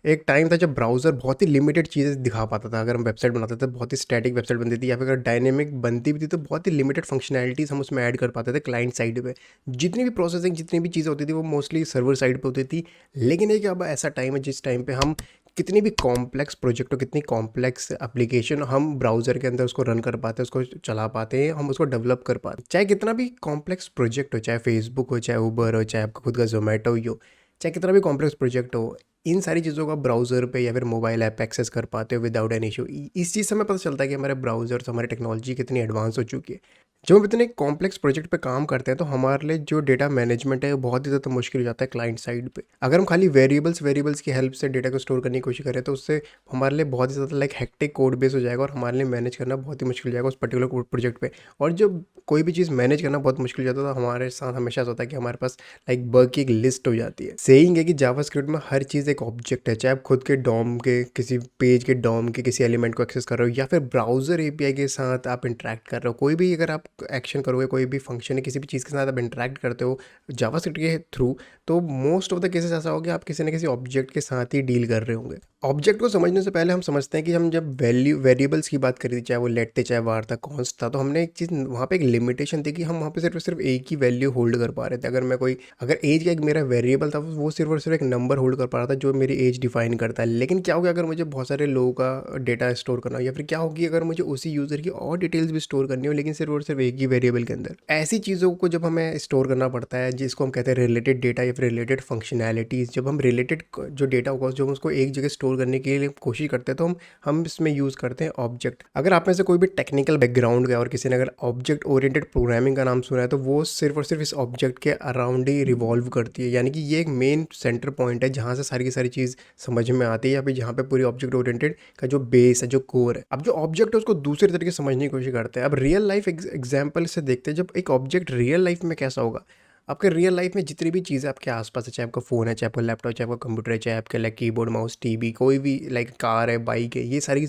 एक टाइम था जब ब्राउज़र बहुत ही लिमिटेड चीज़ें दिखा पाता था। अगर हम वेबसाइट बनाते थे बहुत ही स्टैटिक वेबसाइट बनती थी, या फिर अगर डायनेमिक बनती भी थी तो बहुत ही लिमिटेड फंक्शनैलिटीज़ हम उसमें ऐड कर पाते थे क्लाइंट साइड पे। जितनी भी प्रोसेसिंग, जितनी भी चीज़ें होती थी वो मोस्टली सर्वर साइड पे होती थी। लेकिन एक अब ऐसा टाइम है जिस टाइम पे हम कितनी भी कॉम्प्लेक्स प्रोजेक्ट हो, कितनी कॉम्प्लेक्स एप्लीकेशन हम ब्राउज़र के अंदर उसको रन कर पाते हैं, उसको चला पाते हैं, हम उसको डेवलप कर पाते हैं। चाहे कितना भी कॉम्प्लेक्स प्रोजेक्ट हो, चाहे फेसबुक हो, चाहे उबर हो, चाहे आपका खुद का जोमेटो ही हो, चाहे कितना भी कॉम्प्लेक्स प्रोजेक्ट हो, इन सारी चीज़ों का ब्राउज़र पे या फिर मोबाइल ऐप एक्सेस कर पाते हो विदाउट एन इशू। इस चीज़ से हमें पता चलता है कि हमारे ब्राउज़र्स, हमारी टेक्नोलॉजी कितनी एडवांस हो चुकी है। जब हम इतने कॉम्प्लेक्स प्रोजेक्ट पे काम करते हैं तो हमारे लिए जो डेटा मैनेजमेंट है वो बहुत ही ज़्यादा मुश्किल हो जाता है क्लाइंट साइड पे। अगर हम खाली वेरिएबल्स की हेल्प से डेटा को स्टोर करने की कोशिश करें तो उससे हमारे लिए बहुत ही ज़्यादा लाइक हेक्टिक कोड बेस हो जाएगा और हमारे लिए मैनेज करना बहुत ही मुश्किल हो जाएगा उस पर्टिकुलर प्रोजेक्ट पे। और जब कोई भी चीज़ मैनेज करना बहुत मुश्किल हो जाता है तो हमारे साथ हमेशा ऐसा होता है कि हमारे पास लाइक बग की एक लिस्ट हो जाती है। सेइंग है कि जावास्क्रिप्ट में हर चीज़ एक ऑब्जेक्ट है, चाहे आप खुद के डॉम के किसी पेज के डॉम के किसी एलिमेंट को एक्सेस कर रहे हो या फिर ब्राउज़र एपीआई के साथ आप इंटरेक्ट कर रहे हो। कोई भी अगर आप एक्शन करोगे, कोई भी फंक्शन है, किसी भी चीज़ के साथ आप इंटरेक्ट करते हो जावास्क्रिप्ट के थ्रू, तो मोस्ट ऑफ द केसेस ऐसा होगा आप किसी न किसी ऑब्जेक्ट के साथ ही डील कर रहे होंगे। ऑब्जेक्ट को समझने से पहले हम समझते हैं कि हम जब वेरिएबल्स की बात करी थी, चाहे वो लेट थे, चाहे वार था, कॉन्स्ट था, तो हमने एक चीज़ वहाँ पे एक लिमिटेशन थी कि हम वहाँ पे सिर्फ एक ही वैल्यू होल्ड कर पा रहे थे। अगर एज का एक मेरा वेरिएबल था वो सिर्फ और सिर्फ एक नंबर होल्ड कर पा रहा था जो मेरी एज डिफाइन करता है। लेकिन क्या होगा अगर मुझे बहुत सारे लोगों का डेटा स्टोर करना हो, या फिर क्या होगी अगर मुझे उसी यूज़र की और डिटेल्स भी स्टोर करनी हो लेकिन सिर्फ और सिर्फ एक ही वेरिएबल के अंदर। ऐसी चीज़ों को जब हमें स्टोर करना पड़ता है जिसको हम कहते हैं रिलेटेड डेटा या फिर रिलेटेड फंक्शनैलिटीज़, जब हम रिलेटेड जो डेटा होगा जो हम उसको एक जगह स्टोर करने के लिए कोशिश करते हैं तो हम इसमें यूज़ करते हैं ऑब्जेक्ट। अगर आप में से कोई भी टेक्निकल बैकग्राउंड का और किसी ने अगर ऑब्जेक्ट ओरिएंटेड प्रोग्रामिंग का नाम सुना है तो वो सिर्फ और सिर्फ इस ऑब्जेक्ट के अराउंड ही रिवॉल्व करती है। यानी कि ये एक मेन सेंटर पॉइंट है जहाँ से सारी की सारी चीज़ समझ में आती है, या फिर जहाँ पे पूरी ऑब्जेक्ट ओरिएंटेड का जो बेस है, जो कोर है। अब जो ऑब्जेक्ट है उसको दूसरे तरीके से समझने की कोशिश करते हैं। अब रियल लाइफ एग्जाम्पल से देखते हैं जब एक ऑब्जेक्ट रियल लाइफ में कैसा होगा। आपके रियल लाइफ में जितनी भी चीज़ें आपके आसपास है, चाहे आपका फ़ोन है, चाहे आपका लैपटॉप, चाहे आपका कंप्यूटर है, चाहे आपके लाइक कीबोर्ड, माउस, टीवी, कोई भी लाइक कार है, बाइक है, ये सारी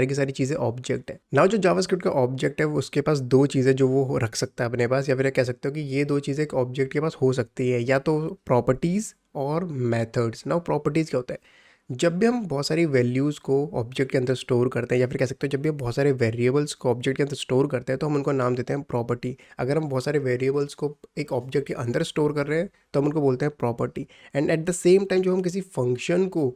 की सारी चीज़ें ऑब्जेक्ट है। नाउ जो जावास्क्रिप्ट का ऑब्जेक्ट है वो उसके पास दो चीज़ें जो वो रख सकता है अपने पास, या फिर आप कह सकते हो कि ये दो चीज़ें एक ऑब्जेक्ट के पास हो सकती है, या तो प्रॉपर्टीज़ और मेथड्स। नाउ प्रॉपर्टीज़ क्या होता है? जब भी हम बहुत सारी वैल्यूज़ को ऑब्जेक्ट के अंदर स्टोर करते हैं, या फिर कह सकते हो जब भी हम बहुत सारे वेरिएबल्स को ऑब्जेक्ट के अंदर स्टोर करते हैं तो हम उनको नाम देते हैं प्रॉपर्टी। अगर हम बहुत सारे वेरिएबल्स को एक ऑब्जेक्ट के अंदर स्टोर कर रहे हैं तो हम उनको बोलते हैं property. And at the same time जब हम किसी फंक्शन को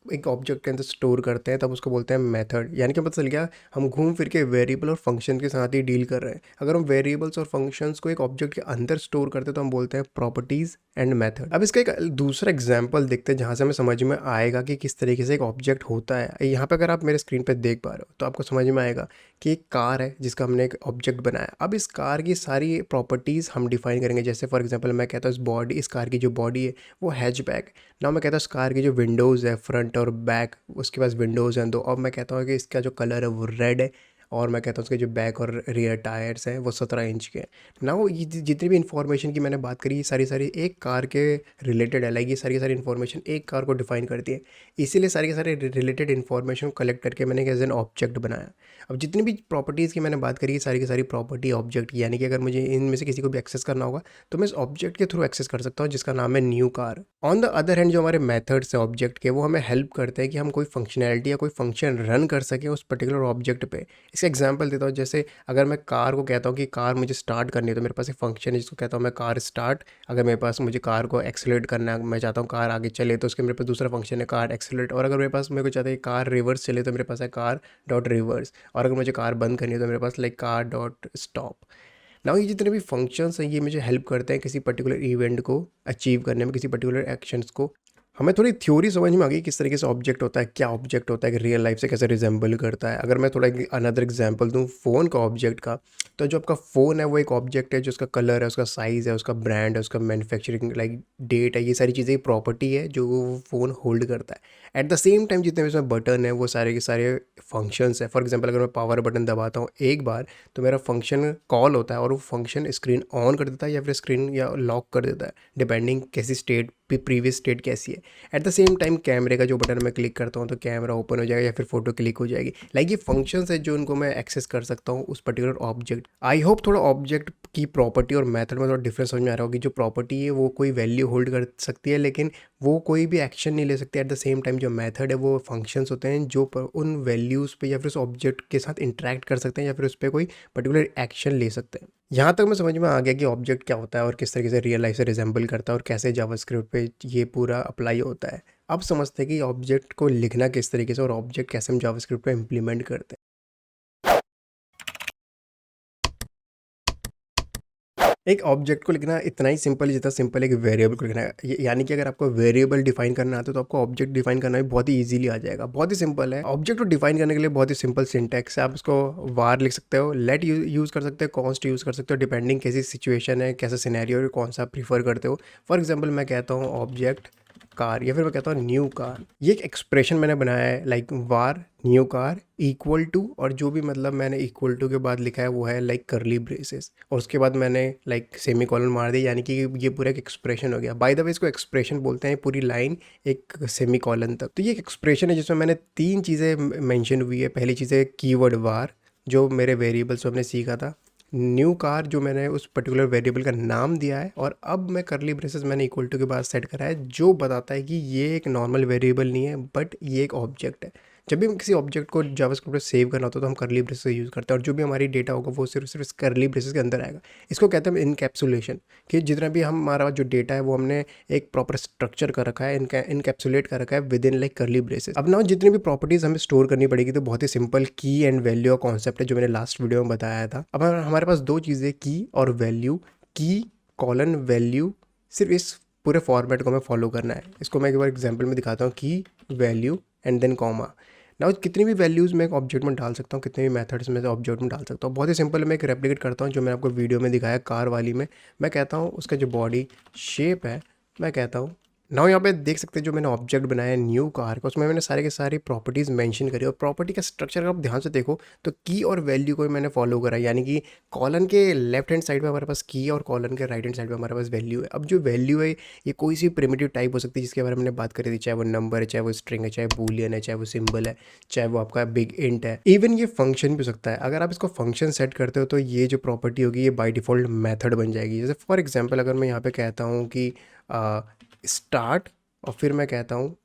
एक ऑब्जेक्ट के अंदर स्टोर करते हैं तब उसको बोलते हैं मेथड। यानी कि पता चल गया हम घूम फिर के वेरिएबल और फंक्शन के साथ ही डील कर रहे हैं। अगर हम वेरिएबल्स और फंक्शंस को एक ऑब्जेक्ट के अंदर स्टोर करते हैं तो हम बोलते हैं प्रॉपर्टीज़ एंड मेथड। अब इसका एक दूसरा एग्जांपल देखते हैं जहाँ से हमें समझ में आएगा कि किस तरीके से एक ऑब्जेक्ट होता है। यहाँ पे अगर आप मेरे स्क्रीन पे देख पा रहे हो तो आपको समझ में आएगा कि एक कार है जिसका हमने एक ऑब्जेक्ट बनाया। अब इस कार की सारी प्रॉपर्टीज़ हम डिफाइन करेंगे। जैसे फॉर एग्जांपल मैं कहता हूँ इस कार की जो बॉडी है वो हैचबैक। ना मैं कहता हूँ इस कार की जो विंडोज़ है फ्रंट और बैक, उसके पास विंडोज़ हैं दो। और मैं कहता हूँ कि इसका जो कलर है वो रेड है। और मैं कहता हूँ उसके जो बैक और रियर टायर्स हैं वो 17 इंच के हैं। ना वो ये जितनी भी इन्फॉर्मेशन की मैंने बात करी ये सारी एक कार के रिलेटेड है। लाइक ये सारी की सारी इन्फॉर्मेशन एक कार को डिफाइन करती है। इसीलिए सारी के सारे रिलेटेड इन्फॉर्मेशन को कलेक्ट करके मैंने एज एन ऑब्जेक्ट बनाया। अब जितनी भी प्रॉपर्टीज़ की मैंने बात करी सारी की सारी प्रॉपर्टी ऑब्जेक्ट की, यानी कि अगर मुझे इनमें से किसी को भी एक्सेस करना होगा तो मैं इस ऑब्जेक्ट के थ्रू एक्सेस कर सकता हूँ जिसका नाम है new car. On the other hand जो हमारे मेथड्स है ऑब्जेक्ट के वो हमें हेल्प करते हैं कि हम कोई फंक्शनैलिटी या कोई फंक्शन रन कर सकें उस पर्टिकुलर ऑब्जेक्ट पे। इसका एग्जांपल देता हूँ। जैसे अगर मैं कार को कहता हूँ कि कार मुझे स्टार्ट करनी है तो मेरे पास एक फंक्शन है जिसको कहता हूँ मैं कार स्टार्ट। अगर मेरे पास मुझे कार को एक्सेलरेट करना है, मैं चाहता हूँ कार आगे चले, तो उसके मेरे पास दूसरा फंक्शन है कार एक्सेलरेट। और अगर मेरे को चाहता है कि कार रिवर्स चले तो मेरे पास है कार डॉट रिवर्स। और अगर मुझे कार बंद करनी है तो मेरे पास like car dot stop. Now ये जितने भी फंक्शंस हैं ये मुझे हेल्प करते हैं किसी पर्टिकुलर इवेंट को अचीव करने में, किसी पर्टिकुलर एक्शंस को। हमें थोड़ी थ्योरी समझ में आ गई किस तरीके से ऑब्जेक्ट होता है, क्या ऑब्जेक्ट होता है, कि रियल लाइफ से कैसे रिजेंबल करता है। अगर मैं थोड़ा अनदर एग्जांपल दूं फ़ोन का ऑब्जेक्ट का, तो जो आपका फ़ोन है वो एक ऑब्जेक्ट है जो उसका कलर है, उसका साइज़ है, उसका ब्रांड है, उसका मैन्युफैक्चरिंग लाइक डेट है, ये सारी चीज़ें प्रॉपर्टी है जो वो फ़ोन होल्ड करता है। एट द सेम टाइम जितने भी उसमें बटन है वो सारे के सारे फंक्शंस है। फॉर एग्जाम्पल अगर मैं पावर बटन दबाता हूँ एक बार तो मेरा फंक्शन कॉल होता है और वो फंक्शन स्क्रीन ऑन कर देता है या फिर स्क्रीन या लॉक कर देता है, डिपेंडिंग कैसी स्टेट प्रीवियस स्टेट कैसी है। एट द सेम टाइम कैमरे का जो बटन मैं क्लिक करता हूँ तो कैमरा ओपन हो जाएगा या फिर फोटो क्लिक हो जाएगी। लाइक ये फंक्शंस है जो उनको मैं एक्सेस कर सकता हूँ उस पर्टिकुलर ऑब्जेक्ट। आई होप थोड़ा ऑब्जेक्ट की प्रॉपर्टी और मेथड में थोड़ा डिफरेंस समझ में आ रहा होगी। जो प्रॉपर्टी है वो कोई वैल्यू होल्ड कर सकती है लेकिन वो कोई भी एक्शन नहीं ले सकती। एट द सेम टाइम जो मेथड है वो फंक्शंस होते हैं जो उन वैल्यूज़ पे या फिर उस ऑब्जेक्ट के साथ इंटरेक्ट कर सकते हैं या फिर उस पर कोई पर्टिकुलर एक्शन ले सकते हैं। यहाँ तक मैं समझ में आ गया कि ऑब्जेक्ट क्या होता है और किस तरीके से रियल लाइफ से रिजेंबल करता है और कैसे जावास्क्रिप्ट पे ये पूरा अप्लाई होता है। अब समझते हैं कि ऑब्जेक्ट को लिखना किस तरीके से और ऑब्जेक्ट कैसे हम जावास्क्रिप्ट पे इम्प्लीमेंट करते हैं। एक ऑब्जेक्ट को लिखना इतना ही सिंपल है जितना सिंपल एक वेरिएबल को लिखना है। यानी कि अगर आपको वेरिएबल डिफाइन करना आता है तो आपको ऑब्जेक्ट डिफाइन करना भी बहुत ही इजीली आ जाएगा। बहुत ही सिंपल है। ऑब्जेक्ट को डिफाइन करने के लिए बहुत ही सिंपल सिंटैक्स है। आप उसको वार लिख सकते हो, लेट यूज़ कर सकते हो, कॉन्स्ट यूज़ कर सकते हो, डिपेंडिंग कैसी सिचुएशन है, कैसा सिनेरियो है, कौन सा प्रीफर करते हो। फॉर एग्जाम्पल मैं कहता हूँ ऑब्जेक्ट कार या फिर मैं कहता हूँ न्यू कार। ये एक एक्सप्रेशन मैंने बनाया है like var new car equal to, और जो भी मतलब मैंने इक्वल टू के बाद लिखा है वो है लाइक करली ब्रेसेस, और उसके बाद मैंने लाइक सेमी कॉलन मार दिया, यानी कि ये पूरा एक एक्सप्रेशन हो गया। बाय द वे इसको एक्सप्रेशन बोलते हैं पूरी लाइन एक सेमी कॉलन तक। तो ये एक एक्सप्रेशन है जिसमें मैंने 3 चीज़ें मेंशन हुई है। पहली चीज़ है कीवर्ड वार जो मेरे वेरिएबल्स हमने सीखा था, न्यू कार जो मैंने उस पर्टिकुलर वेरिएबल का नाम दिया है, और अब मैं करली ब्रेसेस मैंने इक्वल टू के बाद सेट करा है जो बताता है कि ये एक नॉर्मल वेरिएबल नहीं है बट ये एक ऑब्जेक्ट है। जब भी हम किसी ऑब्जेक्ट को जावास्क्रिप्ट में सेव करना होता है तो हम करली ब्रेसेस यूज़ करते हैं, और जो भी हमारी डेटा होगा वो सिर्फ सिर्फ इस करली ब्रेसेस के अंदर आएगा। इसको कहते हैं इनकैप्सुलेशन, कि जितना भी हमारा जो डेटा है वो हमने एक प्रॉपर स्ट्रक्चर कर रखा है, इनकैप्सुलेट कर रखा है विद इन लाइक करली ब्रेसेस। अब ना जितनी भी प्रॉपर्टीज़ हमें स्टोर करनी पड़ेगी तो बहुत ही सिंपल की एंड वैल्यू का कॉन्सेप्ट है जो मैंने लास्ट वीडियो में बताया था। अब हमारे पास 2 चीज़ें की और वैल्यू। की कॉलन वैल्यू, सिर्फ इस पूरे फॉर्मेट को हमें फॉलो करना है। इसको मैं एक बार एग्जाम्पल में दिखाता हूँ। की वैल्यू एंड देन कॉमा। ना कितनी भी वैल्यूज़ मैं एक ऑब्जेक्ट में डाल सकता हूँ, कितने भी मेथड्स में ऑब्जेक्ट में डाल सकता हूँ। बहुत ही सिंपल मैं एक रेप्लिकेट करता हूँ जो मैंने आपको वीडियो में दिखाया कार वाली में। मैं कहता हूँ उसका जो बॉडी शेप है, मैं कहता हूँ नाउ यहाँ पे देख सकते हैं जो मैंने ऑब्जेक्ट बनाया है न्यू कार का, उसमें मैंने सारे के सारी प्रॉपर्टीज़ मेंशन करी, और प्रॉपर्टी का स्ट्रक्चर अगर आप ध्यान से देखो तो की और वैल्यू को मैंने फॉलो करा। यानी कि कॉलन के लेफ्ट हैंड साइड पे हमारे पास की और कॉलन के राइट हैंड साइड पे हमारे पास वैल्यू है। अब जो वैल्यू है ये कोई सी प्रिमिटिव टाइप हो सकती है जिसके बारे में हमने बात करी थी, चाहे वो नंबर है, चाहे वो स्ट्रिंग है, चाहे बूलियन है, चाहे वो सिंबल है, चाहे वो आपका बिग इंट है, इवन ये फंक्शन भी हो सकता है। अगर आप इसको फंक्शन सेट करते हो तो ये जो प्रॉपर्टी होगी ये बाई डिफ़ॉल्ट मैथड बन जाएगी। जैसे फॉर एग्जाम्पल अगर मैं यहाँ पे कहता हूँ कि स्टार्ट, और फिर मैं कहता हूँ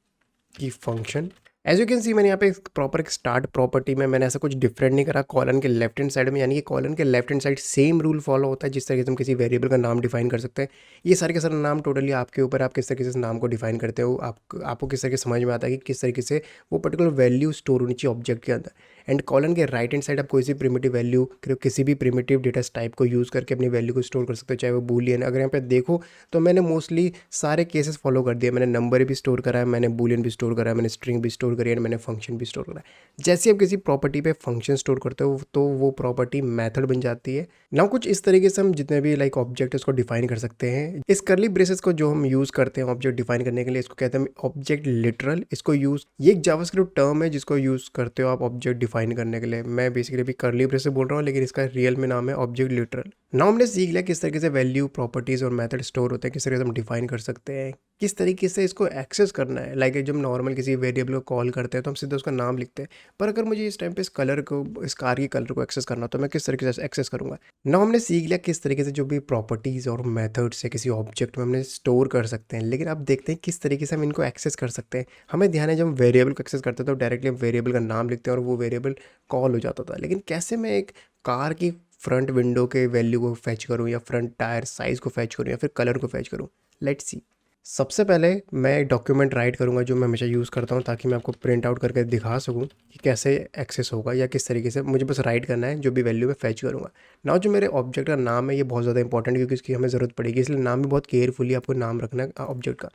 कि function. As you can see मैंने यहाँ पे प्रॉपर एक स्टार्ट प्रॉपर्टी में मैंने ऐसा कुछ डिफरेंट नहीं करा कॉलन के लेफ्ट हैंड साइड में। यानी कि कॉलन के left hand side same rule follow होता है जिस तरीके से हम किसी वेरिएबल का नाम डिफाइन कर सकते हैं। ये सारे के सारे नाम टोटली आपके ऊपर, आप किस तरीके से नाम को डिफाइन करते हो, आपको किस तरीके से समझ में आता है कि किस तरीके से वो पर्टिकुलर वैल्यू स्टोर होनी चाहिए ऑब्जेक्ट के अंदर। एंड कॉलन के राइट हैंड साइड आप कोई सी प्रिमिटिव वैल्यू किसी भी प्रिमिटिव डेटा टाइप को यूज़ करके अपनी वैल्यू को स्टोर कर सकते हो, चाहे वो बूलियन। अगर यहाँ पे देखो तो मैंने मोस्टली सारे केसेस फॉलो कर दिए। मैंने नंबर भी स्टोर करा है, मैंने बूलियन भी स्टोर करा है, मैंने स्ट्रिंग भी स्टोर करी है, मैंने फंक्शन भी स्टोर करा है। जैसे आप किसी प्रॉपर्टी पे फंक्शन स्टोर करते हो तो वो प्रॉपर्टी मेथड बन जाती है। ना कुछ इस तरीके से हम जितने भी लाइक ऑब्जेक्ट है उसको डिफाइन कर सकते हैं। इस करली ब्रेसेस को जो हम यूज़ करते हैं ऑब्जेक्ट डिफाइन करने के लिए, इसको कहते हैं ऑब्जेक्ट लिटरल। इसको यूज़, ये एक जावास्क्रिप्ट टर्म है जिसको यूज़ करते हो आप ऑब्जेक्ट डिफाइन करने के लिए। मैं बेसिकली अभी करली ब्रेसेस बोल रहा हूँ लेकिन इसका रियल में नाम है ऑब्जेक्ट लिटरल। नाउ हमने सीख लिया किस तरीके से वैल्यू, प्रॉपर्टीज़ और मेथड स्टोर होते हैं, किस तरीके से हम डिफाइन कर सकते हैं, किस तरीके से इसको एक्सेस करना है। लाइक जब नॉर्मल किसी वेरिएबल को कॉल करते हैं तो हम सीधे उसका नाम लिखते हैं, पर अगर मुझे इस टाइम पे इस कलर को, इस कार की कलर को एक्सेस करना तो मैं किस तरीके से एक्सेस करूँगा। नाउ हमने सीख लिया किस तरीके से जो भी प्रॉपर्टीज़ और मेथड्स है किसी ऑब्जेक्ट में हमने स्टोर कर सकते हैं, लेकिन अब देखते हैं किस तरीके से हम इनको एक्सेस कर सकते हैं। हमें ध्यान है जब हम वेरिएबल को एक्सेस करते हैं तो डायरेक्टली हम वेरिएबल का नाम लिखते हैं और वो वेरिएबल कॉल हो जाता था। लेकिन कैसे मैं एक कार की फ्रंट विंडो के वैल्यू को फैच करूँ, या फ्रंट टायर साइज़ को फैच करूँ, या फिर कलर को फैच करूँ, लेट्स सी। सबसे पहले मैं एक डॉक्यूमेंट राइट करूँगा जो मैं हमेशा यूज़ करता हूँ ताकि मैं आपको प्रिंट आउट करके दिखा सकूँ कि कैसे एक्सेस होगा या किस तरीके से मुझे बस राइट करना है जो भी वैल्यू मैं फैच करूँगा। नाउ जो मेरे ऑब्जेक्ट का नाम है ये बहुत ज़्यादा इंपॉर्टेंट क्योंकि इसकी हमें ज़रूरत पड़ेगी, इसलिए नाम भी बहुत केयरफुली आपको नाम रखना है ऑब्जेक्ट का।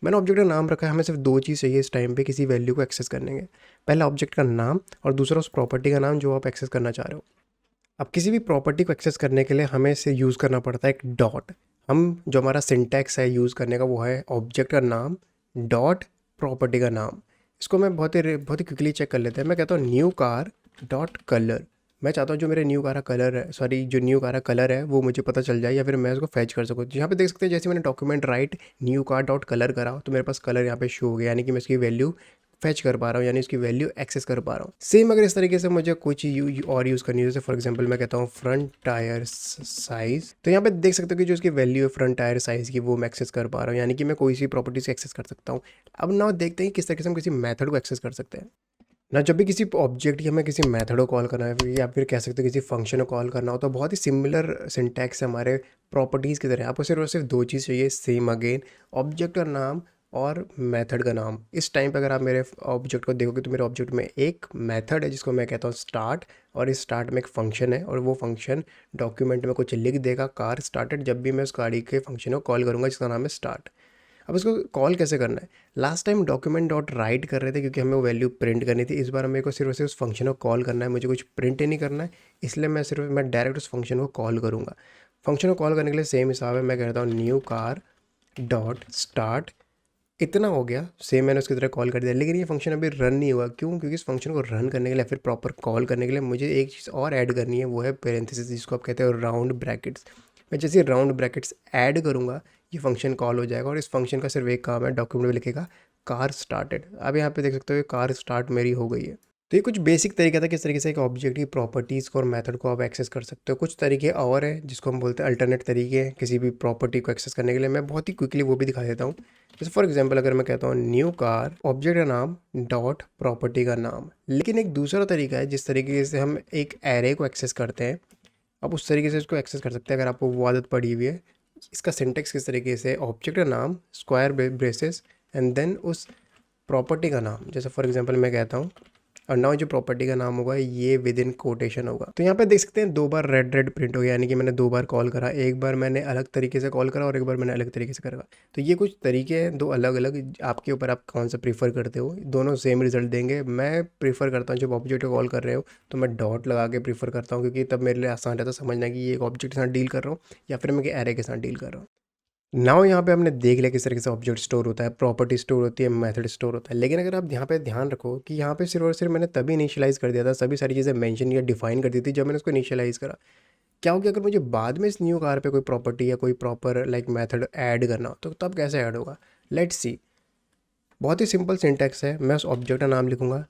मैंने ऑब्जेक्ट का नाम रखा है, हमें सिर्फ 2 चीज़ चाहिए इस टाइम पे किसी वैल्यू को एक्सेस करने के। पहला ऑब्जेक्ट का नाम और दूसरा उस प्रॉपर्टी का नाम जो आप एक्सेस करना चाह रहे हो। अब किसी भी प्रॉपर्टी को एक्सेस करने के लिए हमें इसे यूज़ करना पड़ता है एक डॉट। हम जो हमारा सिंटैक्स है यूज़ करने का वो है ऑब्जेक्ट का नाम डॉट प्रॉपर्टी का नाम। इसको मैं बहुत ही क्विकली चेक कर लेते हैं। मैं कहता हूँ न्यू कार डॉट कलर, मैं चाहता हूँ जो मेरे न्यू कार का कलर है, सॉरी जो न्यू कार का कलर है वो मुझे पता चल जाए या फिर मैं उसको फैच कर सकूँ। तो यहाँ पे देख सकते हैं जैसे मैंने document right new car dot colour करा तो मेरे पास कलर यहाँ पे शो हो गया, यानी कि मैं इसकी वैल्यू फैच कर पा रहा हूँ, यानी इसकी वैल्यू एक्सेस कर पा रहा हूँ। सेम अगर इस तरीके से मुझे कोई चीज़ और यूज़ करनी है, जैसे फॉर एग्जांपल मैं कहता हूँ फ्रंट टायर साइज़, तो यहाँ पे देख सकते हो कि जो इसकी वैल्यू है फ्रंट टायर साइज़ की वो मैं एक्सेस कर पा रहा हूँ, यानी कि मैं कोई सी प्रॉपर्टीज एक्सेस कर सकता हूँ। अब ना देखते हैं किस तरीके से हम किसी मेथड को एक्सेस कर सकते हैं ना। जब भी किसी ऑब्जेक्ट या हमें किसी मेथड को कॉल करना है या फिर कह सकते हो किसी फंक्शन को कॉल करना हो, तो बहुत ही सिमिलर सिंटैक्स है हमारे प्रॉपर्टीज़ की तरह। आपको सिर्फ और सिर्फ दो चीज़ चाहिए, सेम अगेन, ऑब्जेक्ट का नाम और मेथड का नाम। इस टाइम पे अगर आप मेरे ऑब्जेक्ट को देखोगे तो मेरे ऑब्जेक्ट में एक मेथड है जिसको मैं कहता हूँ स्टार्ट, और इस स्टार्ट में एक फंक्शन है और वो फंक्शन डॉक्यूमेंट में कुछ लिख देगा कार स्टार्टेड जब भी मैं उस गाड़ी के फंक्शन को कॉल करूँगा जिसका नाम है स्टार्ट। अब इसको कॉल कैसे करना है? Last time document dot right कर रहे थे क्योंकि हमें वो वैल्यू प्रिंट करनी थी। इस बार मेरे को सिर्फ और सिर्फ उस फंक्शन को कॉल करना है, मुझे कुछ प्रिंट ही नहीं करना है, इसलिए मैं डायरेक्ट उस फंक्शन को कॉल करूँगा। फंक्शन को कॉल करने के लिए सेम हिसाब है, मैं कहता हूँ न्यू कार डॉट स्टार्ट। इतना हो गया, सेम मैंने उसकी तरह कॉल कर दिया, लेकिन ये फंक्शन अभी रन नहीं हुआ। क्यों? क्योंकि इस फंक्शन को रन करने के लिए फिर प्रॉपर कॉल करने के लिए मुझे एक चीज़ और ऐड करनी है, वो है पेरेंथेसिस, जिसको आप कहते हो राउंड ब्रैकेट्स। मैं जैसे राउंड ब्रैकेट्स ऐड करूँगा ये फंक्शन कॉल हो जाएगा, और इस फंक्शन का सिर्फ एक काम है, डॉक्यूमेंट में लिखेगा कार स्टार्टेड। अब यहाँ पे देख सकते हो ये कार स्टार्ट मेरी हो गई है। तो ये कुछ बेसिक तरीका था किस तरीके से एक ऑब्जेक्ट की प्रॉपर्टीज़ को और मेथड को आप एक्सेस कर सकते हो। कुछ तरीके और हैं जिसको हम बोलते हैं अल्टरनेट तरीके हैं किसी भी प्रॉपर्टी को एक्सेस करने के लिए। मैं बहुत ही क्विकली वो भी दिखा देता हूँ। जैसे फॉर एग्जांपल अगर मैं कहता हूँ न्यू कार ऑब्जेक्ट का नाम डॉट प्रॉपर्टी का नाम, लेकिन एक दूसरा तरीका है जिस तरीके से हम एक एरे को एक्सेस करते हैं, आप उस तरीके से इसको एक्सेस कर सकते हैं अगर आपको वो आदत पड़ी हुई है। इसका सिंटेक्स किस तरीके से, ऑब्जेक्ट का नाम स्क्वायर ब्रेसेस एंड देन उस प्रॉपर्टी का नाम, जैसे फॉर एग्जांपल मैं कहता हूँ, और नाउ जो प्रॉपर्टी का नाम होगा ये विद इन कोटेशन होगा। तो यहाँ पे देख सकते हैं दो बार रेड रेड प्रिंट हो गया, यानी कि मैंने दो बार कॉल करा, एक बार मैंने अलग तरीके से कॉल करा और एक बार मैंने अलग तरीके से करा। तो ये कुछ तरीके हैं दो अलग अलग, आपके ऊपर आप कौन सा प्रीफर करते हो, दोनों सेम रिजल्ट देंगे। मैं प्रीफर करता हूँ जब ऑब्जेक्ट को कॉल कर रहे हो तो मैं डॉट लगा के प्रीफर करता हूँ, क्योंकि तब मेरे लिए आसान रहता है समझना कि ये एक ऑब्जेक्ट के साथ डील कर रहा हूँ या फिर मैं एरे के साथ डील कर रहा हूँ। नाउ यहाँ पे हमने देख लिया किस तरीके से ऑब्जेक्ट स्टोर होता है, प्रॉपर्टी स्टोर होती है, मेथड स्टोर होता है। लेकिन अगर आप यहाँ पे ध्यान रखो कि यहाँ पे सिर्फ और सिर्फ मैंने तभी इनिशियलाइज़ कर दिया था, सभी सारी चीज़ें मेंशन या डिफाइन कर दी थी जब मैंने उसको इनिशियलाइज़ करा। क्या हो गया अगर मुझे बाद में इस न्यू कार पे कोई प्रॉपर्टी या कोई प्रॉपर लाइक मेथड ऐड करना हो, तो तब कैसे ऐड होगा? Let's see. बहुत ही सिंपल सिंटैक्स है, मैं उस ऑब्जेक्ट का नाम लिखूंगा,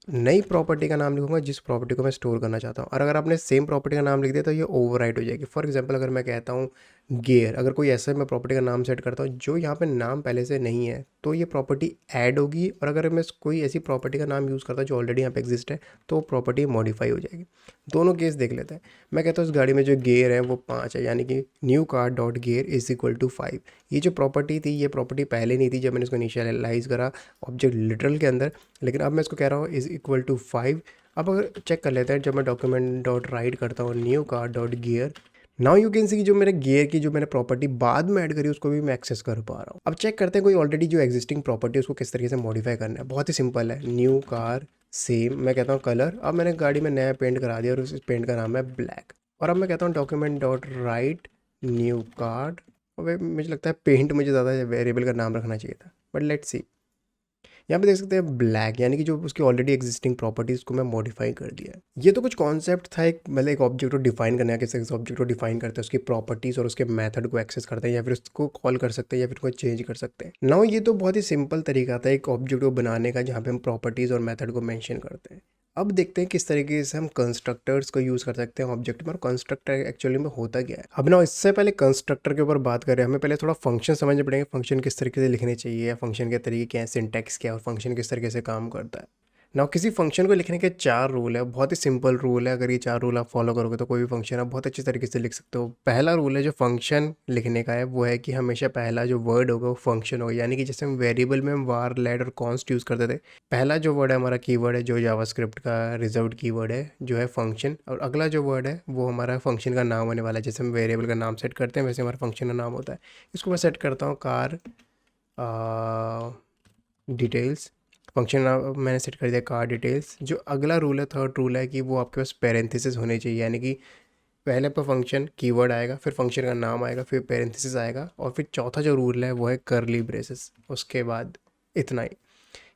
नई प्रॉपर्टी का नाम लिखूंगा जिस प्रॉपर्टी को मैं स्टोर करना चाहता हूँ, और अगर आपने सेम प्रॉपर्टी का नाम लिख दिया तो ये ओवरराइट हो जाएगी। फॉर एग्जांपल अगर मैं कहता हूँ गियर, अगर कोई ऐसा मैं प्रॉपर्टी का नाम सेट करता हूँ जो यहाँ पे नाम पहले से नहीं है तो ये प्रॉपर्टी ऐड होगी, और अगर मैं कोई ऐसी प्रॉपर्टी का नाम यूज़ करता हूँ जो ऑलरेडी यहाँ पे एग्जिस्ट है तो वो प्रॉपर्टी मॉडिफाई हो जाएगी। दोनों केस देख लेते हैं। मैं कहता हूँ उस गाड़ी में जो गियर है वो 5 है, यानी कि new car dot gear is equal to 5। ये जो प्रॉपर्टी थी ये प्रॉपर्टी पहले नहीं थी जब मैंने इसको इनिशियलाइज़ करा ऑब्जेक्ट लिटरल के अंदर, लेकिन अब मैं इसको कह रहा हूँ इज़ इक्वल टू 5। अब अगर चेक कर लेते हैं, जब मैं डॉक्यूमेंट डॉट राइट करता हूँ new car dot gear, now you can सी जो मेरे गियर की जो मैंने प्रॉपर्टी बाद में ऐड करी उसको भी मैं एक्सेस कर पा रहा हूँ। अब चेक करते हैं कोई ऑलरेडी जो एग्जिस्टिंग प्रॉपर्टी है उसको किस तरीके से मॉडिफाई करना है। बहुत ही सिंपल है, न्यू कार सेम, मैं कहता हूँ कलर, अब मैंने गाड़ी में नया पेंट करा दिया और उस पेंट का नाम है ब्लैक। और अब मैं कहता हूँ document dot right new car, और मुझे लगता है पेंट मुझे ज़्यादा वेरिएबल का नाम रखना चाहिए था, बट लेट्स सी। यहाँ पे देख सकते हैं ब्लैक, यानी कि जो उसकी ऑलरेडी एग्जिस्टिंग प्रॉपर्टीज को मैं मॉडिफाई कर दिया है। ये तो कुछ कॉन्सेप्ट था, एक मतलब एक ऑब्जेक्ट को डिफाइन करना है, किसी ऑब्जेक्ट को डिफाइन करते हैं, उसकी प्रॉपर्टीज और उसके मेथड को एक्सेस करते हैं, या फिर उसको कॉल कर सकते हैं या फिर कोई चेंज कर सकते हैं। नाउ ये तो बहुत ही सिंपल तरीका था एक ऑब्जेक्ट को बनाने का जहाँ पे हम प्रॉपर्टीज और मेथड को मेंशन करते हैं। अब देखते हैं किस तरीके से हम कंस्ट्रक्टर्स को यूज़ कर सकते हैं ऑब्जेक्ट में, और कंस्ट्रक्टर एक्चुअली में होता क्या है। अब ना इससे पहले कंस्ट्रक्टर के ऊपर बात करें, हमें पहले थोड़ा फंक्शन समझने पड़ेंगे, फंक्शन किस तरीके से लिखने चाहिए, या फंक्शन के तरीके क्या है, सिंटैक्स क्या है, और फंक्शन किस तरीके से काम करता है। ना किसी फंक्शन को लिखने के 4 रूल है, बहुत ही सिंपल रूल है। अगर ये 4 रूल आप फॉलो करोगे तो कोई भी फंक्शन आप बहुत अच्छी तरीके से लिख सकते हो। पहला रूल है जो फंक्शन लिखने का है वो है कि हमेशा पहला जो वर्ड होगा वो फंक्शन होगा, यानी कि जैसे हम वेरिएबल में हम वार लेड और कॉन्स्ट यूज़ करते थे, पहला जो वर्ड है हमारा कीवर्ड है जो जावास्क्रिप्ट का रिजर्व्ड कीवर्ड है जो है फंक्शन, और अगला जो वर्ड है वो हमारा फंक्शन का नाम होने वाला है। जैसे हम वेरिएबल का नाम सेट करते हैं वैसे हमारा फंक्शन का नाम होता है। इसको मैं सेट करता हूँ कार डिटेल्स, फंक्शन मैंने सेट कर दिया कार डिटेल्स। जो अगला रूल है, थर्ड रूल है कि वो आपके पास पैरेंथेसिस होने चाहिए, यानी कि पहले पर फंक्शन कीवर्ड आएगा, फिर फंक्शन का नाम आएगा, फिर पैरेंथेसिस आएगा, और फिर चौथा जो रूल है वो है करली ब्रेसेस, उसके बाद इतना ही।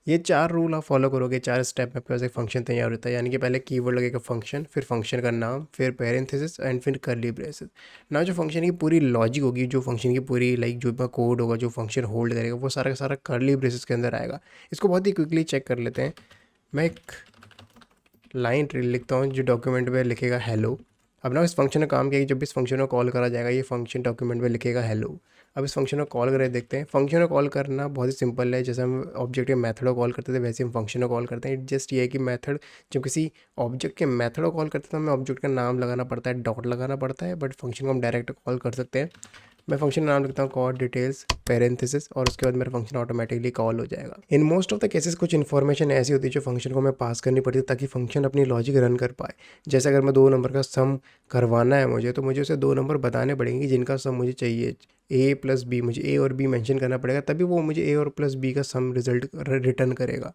ये 4 रूल आप फॉलो करोगे, 4 स्टेप में आपके पास एक फंक्शन तैयार होता है। यानी कि पहले कीवर्ड लगेगा फंक्शन, फिर फंक्शन का नाम, फिर पैरेंथेसिस एंड फिर कर्ली ब्रेसेस। ना जो फंक्शन की पूरी लॉजिक होगी, जो फंक्शन की पूरी जो कोड होगा, जो फंक्शन होल्ड करेगा, वो सारा का सारा कर्ली ब्रेसेस के अंदर आएगा। इसको बहुत ही क्विकली चेक कर लेते हैं। मैं एक लाइन लिखता हूँ जो डॉक्यूमेंट में लिखेगा हेलो। अब ना इस फंक्शन का काम क्या है कि जब इस फंक्शन को कॉल करा जाएगा, ये फंक्शन डॉक्यूमेंट में लिखेगा हेलो। अब इस फंक्शन को कॉल करके देखते हैं। फंक्शन को कॉल करना बहुत ही सिंपल है। जैसे हम ऑब्जेक्ट के मेथड को कॉल करते थे, वैसे हम फंक्शन को कॉल करते हैं। जस्ट ये है कि मेथड, जब किसी ऑब्जेक्ट के मेथड को कॉल करते हैं तो हमें ऑब्जेक्ट का नाम लगाना पड़ता है, डॉट लगाना पड़ता है, बट फंक्शन को हम डायरेक्ट कॉल कर सकते हैं। मैं फंक्शन का नाम लिखता हूँ कॉल डिटेल्स पैरेंथेसिस, और उसके बाद मेरा फंक्शन ऑटोमेटिकली कॉल हो जाएगा। In most of the cases कुछ इन्फॉर्मेशन ऐसी होती है जो फंक्शन को मैं पास करनी पड़ती है ताकि फंक्शन अपनी लॉजिक रन कर पाए। जैसे अगर मैं 2 नंबर का सम करवाना है मुझे, तो मुझे उसे 2 नंबर बताने पड़ेंगे जिनका सम मुझे चाहिए। ए प्लस बी, मुझे ए और बी मेंशन करना पड़ेगा, तभी वो मुझे ए और प्लस बी का सम रिजल्ट रिटर्न करेगा।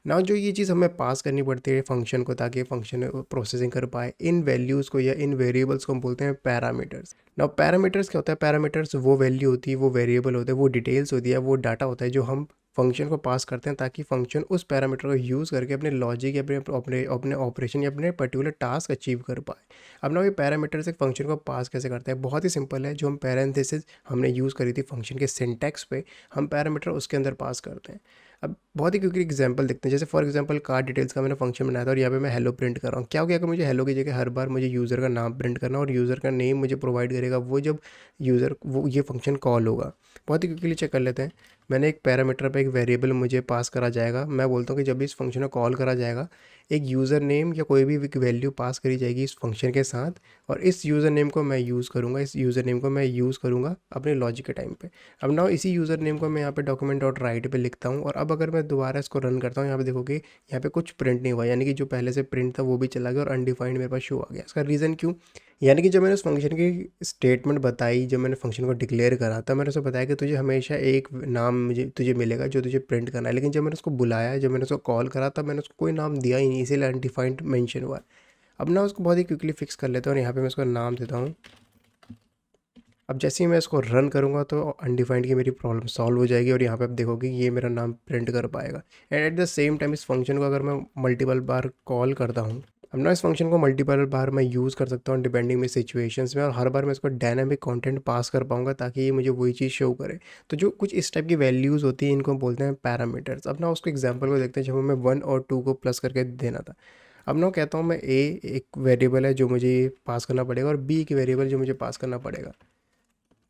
ना जो ये चीज़ हमें पास करनी पड़ती है फंक्शन को, ताकि फंक्शन प्रोसेसिंग कर पाए इन वैल्यूज़ को या इन वेरिएबल्स को हम बोलते हैं पैरामीटर्स। ना पैरामीटर्स क्या होता है? पैरामीटर्स वो वैल्यू होती है, वो वेरिएबल होते हैं, वो डिटेल्स होती है, वो डाटा होता है जो हम फंक्शन को पास करते हैं ताकि फंक्शन उस पैरामीटर को यूज़ करके अपने लॉजिक या अपने ऑपरेशन या अपने पर्टिकुलर टास्क अचीव कर पाए। अब ना ये पैरामीटर्स एक फंक्शन को पास कैसे करते हैं? बहुत ही सिंपल है। जो हम पैरेंथेसिस हमने यूज़ करी थी फंक्शन के सिंटैक्स पे, हम पैरामीटर उसके अंदर पास करते हैं। अब बहुत ही क्विक एग्जांपल देखते हैं। जैसे फॉर एग्जांपल कार्ड डिटेल्स का मैंने फंक्शन बनाया था और यहाँ पे मैं हेलो प्रिंट कर रहा हूँ। क्या हो गया कि मुझे हेलो की जगह हर बार मुझे यूज़र का नाम प्रिंट करना, और यूज़र का नेम मुझे प्रोवाइड करेगा वो जब यूज़र वो ये फंक्शन कॉल होगा। बहुत ही क्विकली चेक कर लेते हैं। मैंने एक पैरामीटर पे एक वेरिएबल मुझे पास करा जाएगा। मैं बोलता हूँ कि जब भी इस फंक्शन को कॉल करा जाएगा, एक यूज़र नेम या कोई भी वैल्यू पास करी जाएगी इस फंक्शन के साथ, और इस यूज़र नेम को मैं यूज़ करूँगा, इस यूज़र नेम को मैं यूज़ करूँगा अपने लॉजिक के टाइम पे। अब ना इसी यूज़र नेम को मैं यहाँ पे डॉक्यूमेंट डॉट राइट पे लिखता हूँ, और अब अगर मैं दोबारा इसको रन करता हूँ, यहाँ पे देखोगे यहाँ पे कुछ प्रिंट नहीं हुआ, यानी कि जो पहले से प्रिंट था वो भी चला गया और अनडिफाइंड मेरे पास शो आ गया। इसका रीज़न क्यों? यानी कि जब मैंने उस फंक्शन की स्टेटमेंट बताई, जब मैंने फंक्शन को डिक्लेयर करा, तब मैंने उसे बताया कि तुझे हमेशा एक नाम मुझे तुझे मिलेगा जो तुझे प्रिंट करना है। लेकिन जब मैंने उसको बुलाया, जब मैंने उसको कॉल करा, तब मैंने उसको कोई नाम दिया ही नहीं, इसीलिए अनडिफाइंड मेंशन हुआ। अब ना उसको बहुत ही क्विकली फिक्स कर लेता हूँ, और यहाँ पे मैं उसका नाम देता हूँ। अब जैसे ही मैं इसको रन करूँगा तो अनडिफाइंड की मेरी प्रॉब्लम सॉल्व हो जाएगी, और यहाँ पे आप देखोगे ये मेरा नाम प्रिंट कर पाएगा। And at the same time इस फंक्शन को अगर मैं मल्टीपल बार कॉल करता हूँ, अब ना इस फंक्शन को मल्टीपल बार मैं यूज़ कर सकता हूँ डिपेंडिंग में सिचुएशंस में, और हर बार मैं इसको डायनामिक कंटेंट पास कर पाऊँगा ताकि ये मुझे वही चीज़ शो करे। तो जो कुछ इस टाइप की वैल्यूज़ होती हैं, इनको हम बोलते हैं पैरामीटर्स। अब ना उसको एग्जाम्पल को देखते हैं जब हमें 1 और 2 को प्लस करके देना था। अब ना कहता हूँ मैं ए एक वेरिएबल है जो मुझे पास करना पड़ेगा, और बी एक वेरिएबल जो मुझे पास करना पड़ेगा।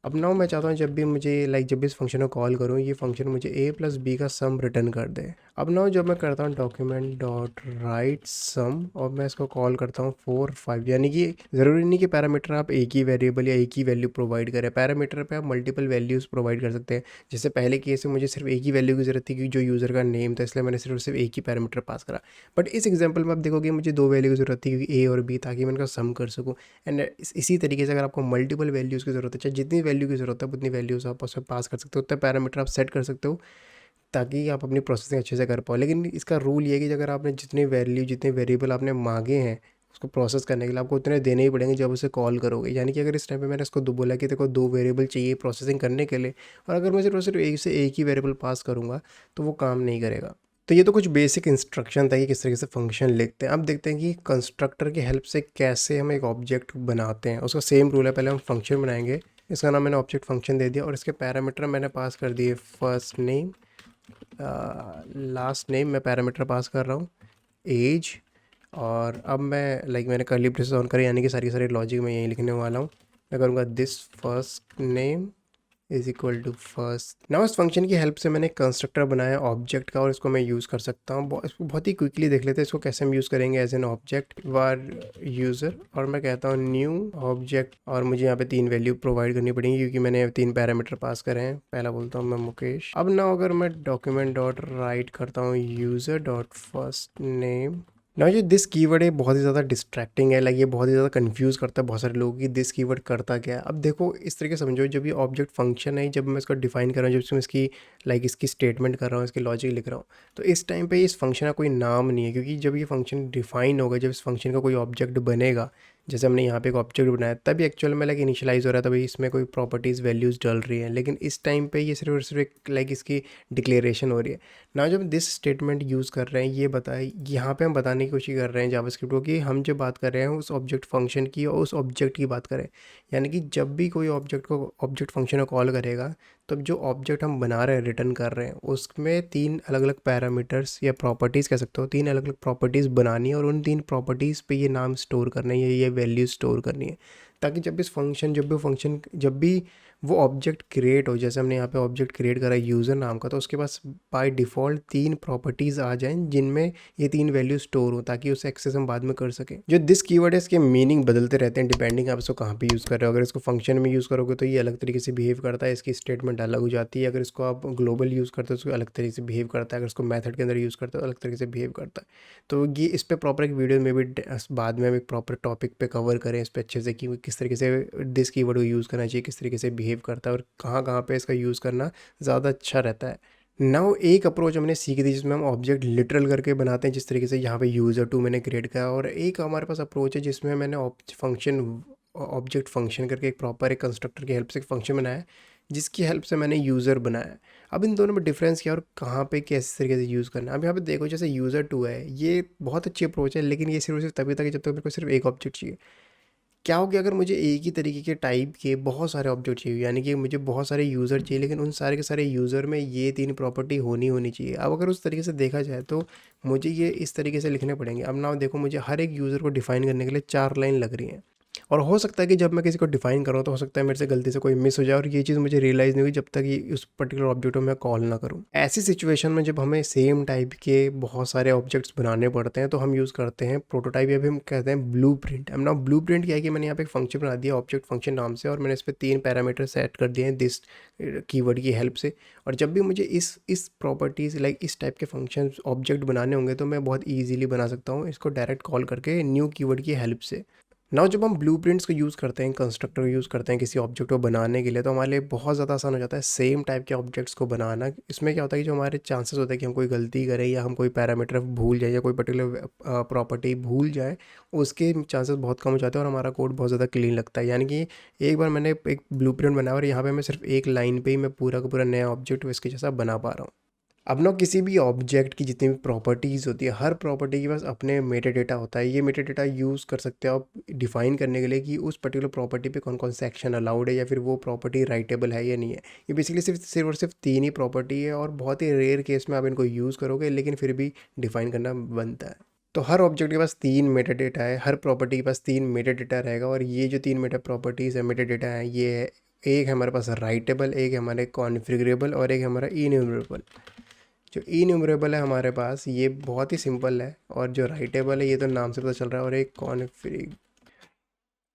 अब ना मैं चाहता हूँ जब भी मुझे जब भी इस फंक्शन को कॉल करूँ, ये फंक्शन मुझे ए प्लस बी का सम रिटर्न कर दे। अब ना जब मैं करता हूँ डॉक्यूमेंट डॉट राइट सम, और मैं इसको कॉल करता हूँ 4 5, यानी कि ज़रूरी नहीं कि पैरामीटर आप एक ही वेरिएबल या एक ही वैल्यू प्रोवाइड करें। पैरामीटर पे आप मल्टीपल वैल्यूज़ प्रोवाइड कर सकते हैं। जैसे पहले केस में मुझे सिर्फ एक ही वैल्यू की ज़रूरत थी क्योंकि जो यूज़र का नेम था, इसलिए मैंने सिर्फ एक ही पैरामीटर पास करा। बट इस एग्जाम्पल में आप देखोगे मुझे 2 वैल्यू की ज़रूरत थी, क्योंकि ए और बी, ताकि मैं इनका सम कर सकूँ। एंड इसी तरीके से अगर आपको मल्टीपल वैल्यूज़ की ज़रूरत है, चाहे जितनी वैल्यू की ज़रूरत है उतनी वैल्यूज़ आप उसमें पास कर सकते हो, उतने पैरामीटर आप सेट कर सकते हो ताकि आप अपनी प्रोसेसिंग अच्छे से कर पाओ। लेकिन इसका रूल ये है कि अगर आपने जितनी वैल्यू, जितने वेरिएबल आपने मांगे हैं उसको प्रोसेस करने के लिए, आपको उतने देने ही पड़ेंगे जब उसे कॉल करोगे। यानी कि अगर इस टाइम पे मैंने इसको बोला कि देखो 2 वेरिएबल चाहिए प्रोसेसिंग करने के लिए, और अगर मैं सिर्फ एक से एक ही वेरिएबल पास करूँगा तो वो काम नहीं करेगा। तो ये तो कुछ बेसिक इंस्ट्रक्शन था कि किस तरीके से फंक्शन लिखते हैं। अब देखते हैं कि कंस्ट्रक्टर की हेल्प से कैसे हम एक ऑब्जेक्ट बनाते हैं। उसका सेम रूल है, पहले हम फंक्शन बनाएंगे। इसका नाम मैंने ऑब्जेक्ट फंक्शन दे दिया, और इसके पैरामीटर मैंने पास कर दिए फर्स्ट नेम, लास्ट नेम मैं पैरामीटर पास कर रहा हूँ, एज, और अब मैंने कर्ली ब्रेसेस ऑन करी, यानी कि सारी सारी लॉजिक मैं यही लिखने वाला हूँ। मैं करूँगा this first name is equal to first. Now इस फंक्शन की हेल्प से मैंने एक कंस्ट्रक्टर बनाया ऑब्जेक्ट का, और इसको मैं यूज़ कर सकता हूँ। इसको बहुत ही क्विकली देख लेते हैं इसको कैसे हम यूज़ करेंगे। As an object var user, और मैं कहता हूँ न्यू ऑब्जेक्ट, और मुझे यहाँ पे 3 वैल्यू प्रोवाइड करनी पड़ेंगी क्योंकि मैंने 3 पैरामीटर पास करे हैं। पहला बोलता हूँ मैं मुकेश। अब ना अगर मैं डॉक्यूमेंट डॉट राइट करता हूँ यूज़र डॉट फर्स्ट नेम, ना ये दिस कीवर्ड है बहुत ही ज़्यादा डिस्ट्रैक्टिंग है। ये बहुत ही ज़्यादा कंफ्यूज करता है बहुत सारे लोगों की दिस कीवर्ड करता क्या है। अब देखो इस तरीके से समझो, जब ये ऑब्जेक्ट फंक्शन है, जब मैं इसको डिफाइन कर रहा हूँ, जब मैं इसकी स्टेटमेंट कर रहा हूँ, इसकी लॉजिक लिख रहा हूँ, तो इस टाइम पे इस फंक्शन का कोई नाम नहीं है, क्योंकि जब ये फंक्शन डिफाइन होगा, जब इस फंक्शन का कोई ऑब्जेक्ट बनेगा, जैसे हमने यहाँ पे एक ऑब्जेक्ट बनाया तभी एक्चुअल में लाइक इनिशियलाइज हो रहा है, तभी इसमें कोई प्रॉपर्टीज़ वैल्यूज़ डल रही हैं, लेकिन इस टाइम पे ये सिर्फ और सिर्फ एक लाइक इसकी डिक्लेरेशन हो रही है ना। जब दिस स्टेटमेंट यूज़ कर रहे हैं, ये बताए यहाँ पे हम बताने की कोशिश कर रहे हैं जावास्क्रिप्ट को कि हम जो बात कर रहे हैं उस ऑब्जेक्ट फंक्शन की और उस ऑब्जेक्ट की बात करें। यानी कि जब भी कोई ऑब्जेक्ट फंक्शन को कॉल करेगा, तब जो ऑब्जेक्ट हम बना रहे हैं, रिटर्न कर रहे हैं, उसमें 3 अलग-अलग पैरामीटर्स या प्रॉपर्टीज़ कह सकते हो, 3 अलग-अलग प्रॉपर्टीज़ बनानी है और उन 3 प्रॉपर्टीज़ पे ये नाम स्टोर करना है या ये वैल्यू स्टोर करनी है, ताकि जब भी वो ऑब्जेक्ट क्रिएट हो, जैसे हमने यहाँ पे ऑब्जेक्ट क्रिएट करा यूज़र नाम का, तो उसके पास बाय डिफ़ॉल्ट 3 प्रॉपर्टीज़ आ जाएँ जिनमें ये 3 वैल्यू स्टोर हो, ताकि उसे एक्सेस हम बाद में कर सकें। जो दिस कीवर्ड है, इसके मीनिंग बदलते रहते हैं डिपेंडिंग आप इसको कहाँ पे यूज़ कर रहे हो। अगर इसको फंक्शन में यूज़ करोगे तो ये अलग तरीके से बिहेव करता है, इसकी स्टेटमेंट अलग हो जाती है। अगर इसको आप ग्लोबल यूज़ करते हो तो अलग तरीके से बिहेव करता है। अगर इसको मेथड के अंदर यूज़ करते हो तो अलग तरीके से बिहेव करता है। तो ये इस पे प्रॉपर एक वीडियो में भी बाद में हम एक प्रॉपर टॉपिक पे कवर करें इस पे अच्छे से कि किस तरीके से दिस कीवर्ड को यूज़ करना चाहिए, किस तरीके से बिहेव करता है और कहाँ कहाँ पे इसका यूज़ करना ज़्यादा अच्छा रहता है। नाउ एक अप्रोच हमने सीख दी जिसमें हम ऑब्जेक्ट लिटरल करके बनाते हैं, जिस तरीके से यहाँ पे यूज़र टू मैंने क्रिएट किया, और एक हमारे पास अप्रोच है जिसमें मैंने ऑब्जेक्ट फंक्शन करके एक प्रॉपर एक कंस्ट्रक्टर की हेल्प से एक फंक्शन बनाया है, जिसकी हेल्प से मैंने यूज़र बनाया है। अब इन दोनों में डिफरेंस क्या और कहाँ पे किस तरीके से यूज़ करना है। अब यहाँ पे देखो, जैसे यूज़र टू है, ये बहुत अच्छी अप्रोच है, लेकिन ये सिर्फ और सिर्फ तभी तक है जब तक मेरे को सिर्फ एक ऑब्जेक्ट चाहिए। क्या हो गया अगर मुझे एक ही तरीके के टाइप के बहुत सारे ऑब्जेक्ट चाहिए, यानी कि मुझे बहुत सारे यूज़र चाहिए, लेकिन उन सारे के सारे यूज़र में ये 3 प्रॉपर्टी होनी चाहिए। अब अगर उस तरीके से देखा जाए तो मुझे ये इस तरीके से लिखने पड़ेंगे। अब ना देखो, मुझे हर एक यूज़र को डिफ़ाइन करने के लिए 4 लाइन लग रही हैं, और हो सकता है कि जब मैं किसी को डिफ़ाइन कर रहा हूँ तो हो सकता है मेरे से गलती से कोई मिस हो जाए, और ये चीज़ मुझे रियलाइज़ नहीं हुई जब तक ये उस पर्टिकुलर ऑब्जेक्ट को मैं कॉल ना करूँ। ऐसी सिचुएशन में जब हमें सेम टाइप के बहुत सारे ऑब्जेक्ट्स बनाने पड़ते हैं तो हम यूज़ करते हैं प्रोटोटाइप, या फिर हम कहते हैं ब्लूप्रिंट। अब ना ब्लूप्रिंट क्या है कि मैंने यहाँ पे एक फंक्शन बना दिया ऑब्जेक्ट फंक्शन नाम से, और मैंने इस पर 3 पैरामीटर सेट कर दिए हैं दिस कीवर्ड की हेल्प से। और जब भी मुझे इस प्रॉपर्टीज़ लाइक इस टाइप के फंक्शन ऑब्जेक्ट बनाने होंगे तो मैं बहुत ईजिली बना सकता हूँ इसको डायरेक्ट कॉल करके न्यू कीवर्ड की हेल्प से। नाउ जब हम ब्लूप्रिंट्स को यूज़ करते हैं, कंस्ट्रक्टर को यूज़ करते हैं किसी ऑब्जेक्ट को बनाने के लिए, तो हमारे लिए बहुत ज़्यादा आसान हो जाता है सेम टाइप के ऑब्जेक्ट्स को बनाना। इसमें क्या होता है कि जो हमारे चांसेस होते हैं कि हम कोई गलती करें या हम कोई पैरामीटर भूल जाए या कोई पर्टिकुलर प्रॉपर्टी भूल जाए, उसके चांसेस बहुत कम हो जाते हैं और हमारा कोड बहुत ज़्यादा क्लीन लगता है। यानी कि एक बार मैंने एक ब्लूप्रिंट बनाया और यहाँ पर मैं सिर्फ एक लाइन पर ही मैं पूरा का पूरा नया ऑब्जेक्ट इसके जैसा बना पा रहा हूँ। अब ना किसी भी ऑब्जेक्ट की जितनी भी प्रॉपर्टीज़ होती है, हर प्रॉपर्टी के पास अपने मेटा डेटा होता है। ये मेटा डेटा यूज़ कर सकते हो आप डिफ़ाइन करने के लिए कि उस पर्टिकुलर प्रॉपर्टी पे कौन कौन से एक्शन अलाउड है, या फिर वो प्रॉपर्टी राइटेबल है या नहीं है। ये बेसिकली सिर्फ और सिर्फ 3 ही प्रॉपर्टी है, और बहुत ही रेयर केस में आप इनको यूज़ करोगे, लेकिन फिर भी डिफ़ाइन करना बनता है। तो हर ऑब्जेक्ट के पास 3 मेटा डेटा है, हर प्रॉपर्टी के पास 3 मेटा डेटा रहेगा, और ये जो 3 मेटा डेटा है, ये है, एक है हमारे पास राइटेबल, एक है हमारे कॉन्फ़िगरेबल, और एक है हमारा इन्यूमरेबल। जो इन्यूमरेबल है हमारे पास, ये बहुत ही सिंपल है, और जो राइटेबल है ये तो नाम से पता चल रहा है, और एक कॉन्फ़िग।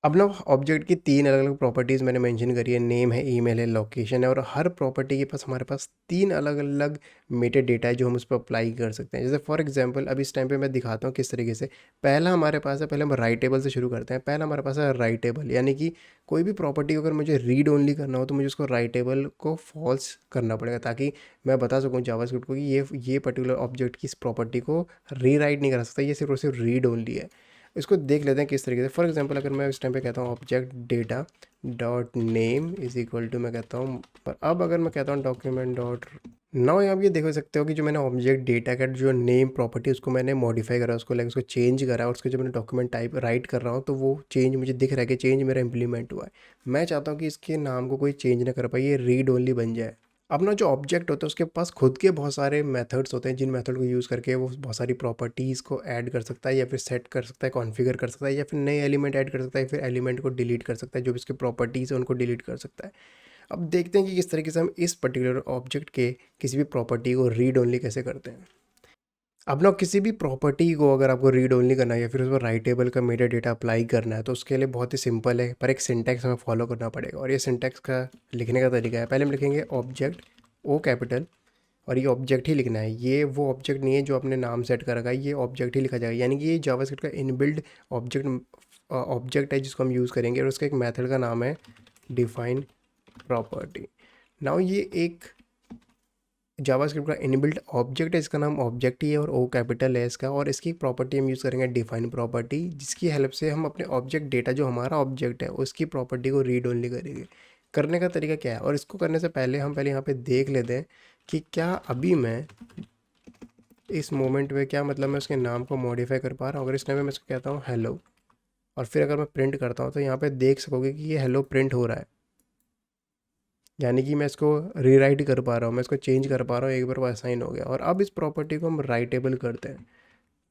अब ना ऑब्जेक्ट की 3 अलग-अलग प्रॉपर्टीज़ मैंने मेंशन करी है, नेम है, ईमेल है, लोकेशन है, और हर प्रॉपर्टी के पास हमारे पास 3 अलग-अलग मेटा डेटा है जो हम उस पर अप्लाई कर सकते हैं। जैसे फॉर एग्जांपल अब इस टाइम पे मैं दिखाता हूँ किस तरीके से। पहला हमारे पास है, पहले हम राइटेबल से शुरू करते हैं। पहला हमारे पास है राइटेबल, यानी कि कोई भी प्रॉपर्टी अगर मुझे रीड ओनली करना हो तो मुझे उसको राइटेबल को फॉल्स करना पड़ेगा, ताकि मैं बता सकूँ जावास्क्रिप्ट को कि ये पर्टिकुलर ऑब्जेक्ट की इस प्रॉपर्टी को रीराइट नहीं कर सकता, ये सिर्फ और सिर्फ रीड ओनली है। इसको देख लेते हैं किस तरीके से। फॉर एग्जांपल अगर मैं इस टाइम पे कहता हूँ object data dot name is equal to, मैं कहता हूँ, पर अब अगर मैं कहता हूँ डॉक्यूमेंट डॉट नाउ, आप ये देख सकते हो कि जो मैंने ऑब्जेक्ट डेटा का जो नेम प्रॉपर्टी उसको मैंने मॉडिफाई करा, उसको लाइक उसको चेंज करा, और उसके जो मैंने डॉक्यूमेंट टाइप राइट कर रहा हूँ तो वो चेंज मुझे दिख रहा है कि चेंज मेरा इंप्लीमेंट हुआ है। मैं चाहता हूँ कि इसके नाम को कोई चेंज ना कर पाए, ये रीड ओनली बन जाए। अपना जो ऑब्जेक्ट होता है उसके पास खुद के बहुत सारे मेथड्स होते हैं, जिन मेथड को यूज़ करके वो बहुत सारी प्रॉपर्टीज़ को ऐड कर सकता है, या फिर सेट कर सकता है, कॉन्फ़िगर कर सकता है, या फिर नए एलिमेंट ऐड कर सकता है, या फिर एलिमेंट को डिलीट कर सकता है, जो भी इसके प्रॉपर्टीज़ है उनको डिलीट कर सकता है। अब देखते हैं कि किस तरीके से हम इस पर्टिकुलर ऑब्जेक्ट के किसी भी प्रॉपर्टी को रीड ओनली कैसे करते हैं। अब ना किसी भी प्रॉपर्टी को अगर आपको रीड ओनली करना है या फिर उस पर राइटेबल का मेटा डेटा अप्लाई करना है, तो उसके लिए बहुत ही सिंपल है, पर एक सिंटैक्स हमें फॉलो करना पड़ेगा। और ये सिंटैक्स का लिखने का तरीका है, पहले हम लिखेंगे ऑब्जेक्ट ओ कैपिटल, और ये ऑब्जेक्ट ही लिखना है। ये वो ऑब्जेक्ट नहीं है जो आपने नाम सेट कर रखा है, ये ऑब्जेक्ट ही लिखा जाएगा। यानी कि ये जावास्क्रिप्ट का इनबिल्ड ऑब्जेक्ट है जिसको हम यूज़ करेंगे, और उसका एक मेथड का नाम है डिफाइन प्रॉपर्टी। नाउ ये एक जावास्क्रिप्ट का इनबिल्ट ऑब्जेक्ट है, इसका नाम ऑब्जेक्ट ही है और ओ कैपिटल है इसका, और इसकी प्रॉपर्टी हम यूज़ करेंगे डिफाइन प्रॉपर्टी, जिसकी हेल्प से हम अपने ऑब्जेक्ट डेटा जो हमारा ऑब्जेक्ट है उसकी प्रॉपर्टी को रीड ओनली करेंगे। करने का तरीका क्या है, और इसको करने से पहले हम पहले यहाँ पे देख लेते हैं कि क्या अभी मैं इस मोमेंट में क्या मतलब मैं उसके नाम को मॉडिफाई कर पा रहा हूँ। अगर इस टाइम में मैं इसको कहता हूँ हेलो और फिर अगर मैं प्रिंट करता हूँ तो यहाँ पे देख सकोगे कि ये हेलो प्रिंट हो रहा है, यानी कि मैं इसको रीराइट कर पा रहा हूँ, मैं इसको चेंज कर पा रहा हूँ, एक बार वो असाइन हो गया। और अब इस प्रॉपर्टी को हम राइटेबल करते हैं,